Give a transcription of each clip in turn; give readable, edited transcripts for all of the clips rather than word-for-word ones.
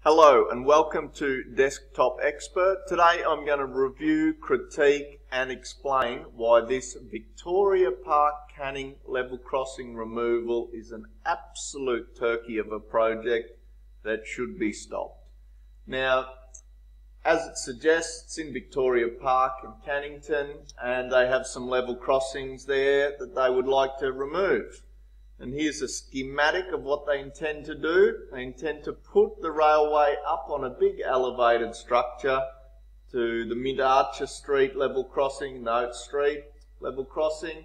Hello and welcome to Desktop Expert. Today I'm going to review, critique and explain why this Victoria Park Canning level crossing removal is an absolute turkey of a project that should be stopped. Now, as it suggests, it's in Victoria Park in Cannington and they have some level crossings there that they would like to remove. And here's a schematic of what they intend to do. They intend to put the railway up on a big elevated structure to the Mid-Archer Street level crossing, Note Street level crossing,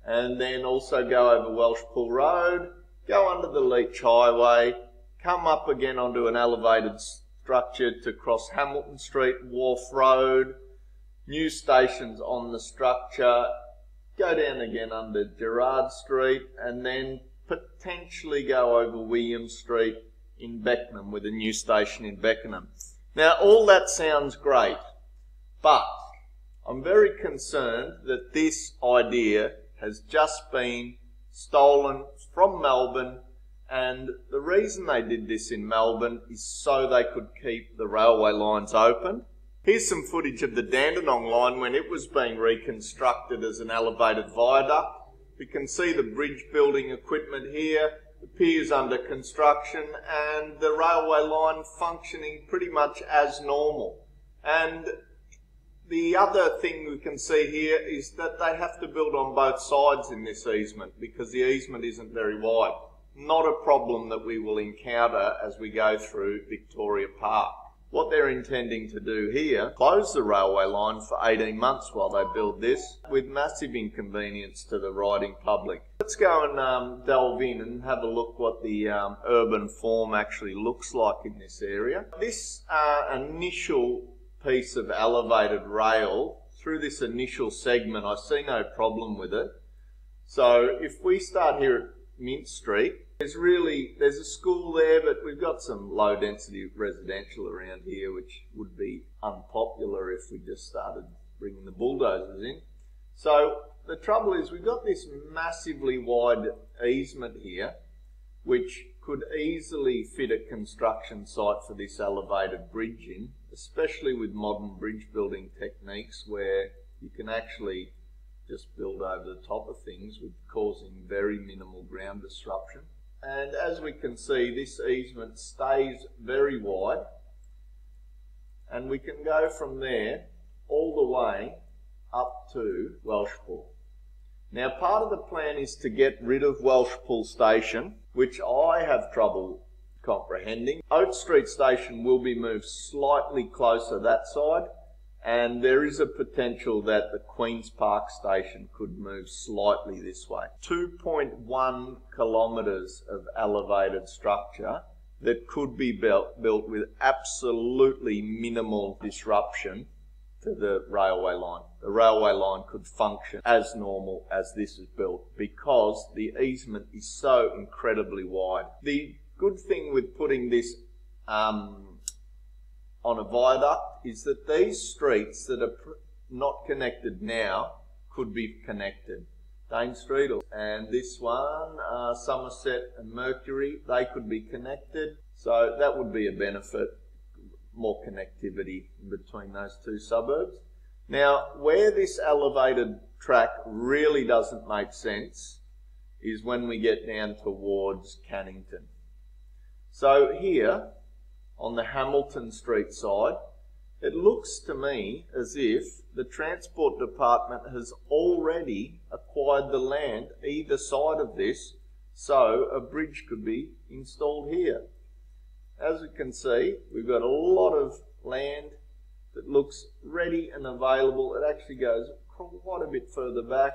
and then also go over Welshpool Road, go under the Leach Highway, come up again onto an elevated structure to cross Hamilton Street, Wharf Road, new stations on the structure, go down again under Gerrard Street and then potentially go over William Street in Beckenham with a new station in Beckenham. Now all that sounds great, but I'm very concerned that this idea has just been stolen from Melbourne, and the reason they did this in Melbourne is so they could keep the railway lines open. Here's some footage of the Dandenong line when it was being reconstructed as an elevated viaduct. We can see the bridge building equipment here, the piers under construction and the railway line functioning pretty much as normal. And the other thing we can see here is that they have to build on both sides in this easement because the easement isn't very wide. Not a problem that we will encounter as we go through Victoria Park. What they're intending to do here, close the railway line for 18 months while they build this, with massive inconvenience to the riding public. Let's go and delve in and have a look what the urban form actually looks like in this area. This initial piece of elevated rail, through this initial segment, I see no problem with it. So if we start here at Mint Street, there's a school there, but we've got some low density residential around here which would be unpopular if we just started bringing the bulldozers in. So the trouble is we've got this massively wide easement here which could easily fit a construction site for this elevated bridge in, especially with modern bridge building techniques where you can actually just build over the top of things with causing very minimal ground disruption. And as we can see, this easement stays very wide and we can go from there all the way up to Welshpool. Now part of the plan is to get rid of Welshpool Station, which I have trouble comprehending. Oat Street Station will be moved slightly closer that side, and there is a potential that the Queen's Park Station could move slightly this way. 2.1 kilometres of elevated structure that could be built with absolutely minimal disruption to the railway line. The railway line could function as normal as this is built because the easement is so incredibly wide. The good thing with putting this on a viaduct is that these streets that are not connected now could be connected. Dane Street and this one, Somerset and Mercury, they could be connected. So that would be a benefit, more connectivity between those two suburbs. Now, where this elevated track really doesn't make sense is when we get down towards Cannington. So here, on the Hamilton Street side, it looks to me as if the Transport Department has already acquired the land either side of this, so a bridge could be installed here. As you can see, we've got a lot of land that looks ready and available. It actually goes quite a bit further back.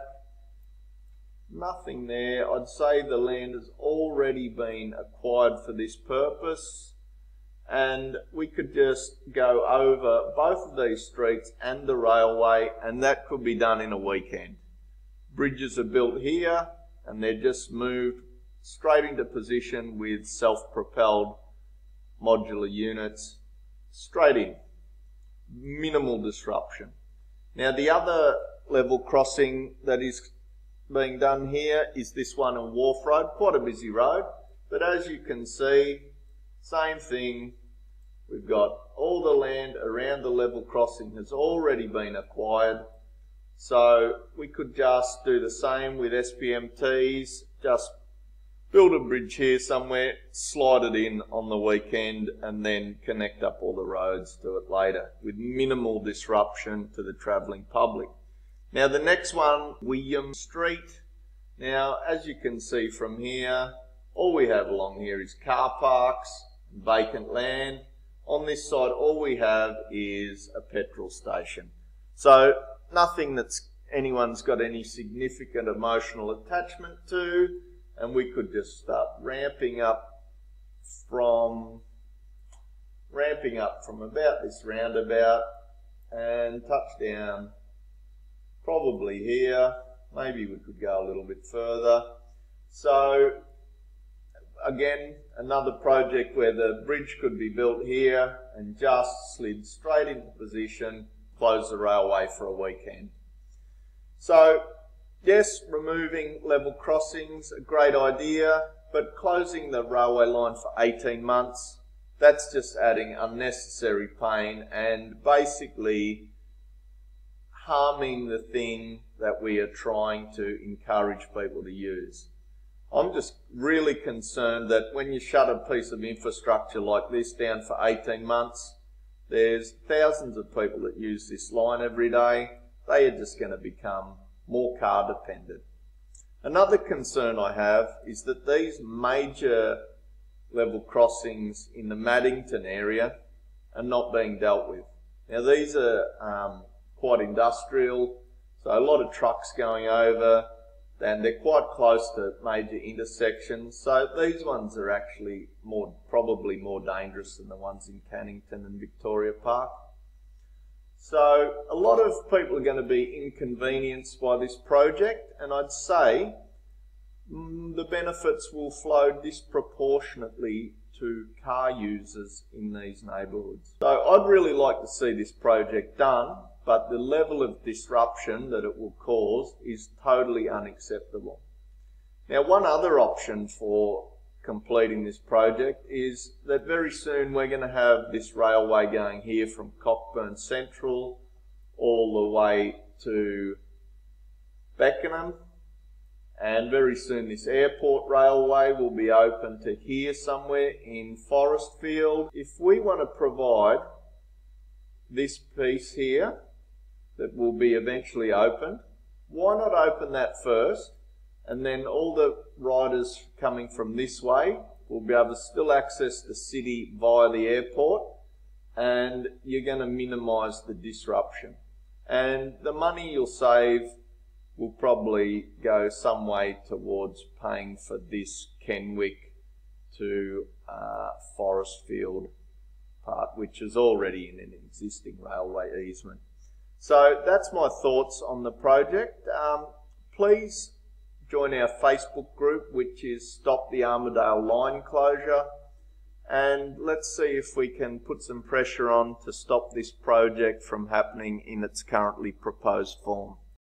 Nothing there. I'd say the land has already been acquired for this purpose. And we could just go over both of these streets and the railway, and that could be done in a weekend. Bridges are built here and they're just moved straight into position with self-propelled modular units straight in. Minimal disruption. Now the other level crossing that is being done here is this one on Wharf Road, quite a busy road, but as you can see, same thing, We've got all the land around the level crossing has already been acquired. So we could just do the same with SPMTs, just build a bridge here somewhere, slide it in on the weekend, and then connect up all the roads to it later with minimal disruption to the travelling public. Now the next one, William Street. Now as you can see from here, all we have along here is car parks, vacant land. On this side all we have is a petrol station. So nothing that's anyone's got any significant emotional attachment to. And we could just start ramping up from about this roundabout and touch down probably here. Maybe we could go a little bit further. So again, another project where the bridge could be built here and just slid straight into position, close the railway for a weekend. So yes, removing level crossings, a great idea, but closing the railway line for 18 months, that's just adding unnecessary pain and basically harming the thing that we are trying to encourage people to use. I'm just really concerned that when you shut a piece of infrastructure like this down for 18 months, there's thousands of people that use this line every day. They are just going to become more car dependent. Another concern I have is that these major level crossings in the Maddington area are not being dealt with. Now these are quite industrial, so a lot of trucks going over, and they're quite close to major intersections, so these ones are actually probably more dangerous than the ones in Cannington and Victoria Park. So a lot of people are going to be inconvenienced by this project, and I'd say the benefits will flow disproportionately to car users in these neighbourhoods. So I'd really like to see this project done, but the level of disruption that it will cause is totally unacceptable. Now one other option for completing this project is that very soon we're going to have this railway going here from Cockburn Central all the way to Beckenham, and very soon this airport railway will be open to here somewhere in Forestfield. If we want to provide this piece here that will be eventually opened, why not open that first? And then all the riders coming from this way will be able to still access the city via the airport, and you're going to minimise the disruption. And the money you'll save will probably go some way towards paying for this Kenwick to Forestfield part, which is already in an existing railway easement. So that's my thoughts on the project. Please join our Facebook group, which is Stop the Armadale Line Closure, and let's see if we can put some pressure on to stop this project from happening in its currently proposed form.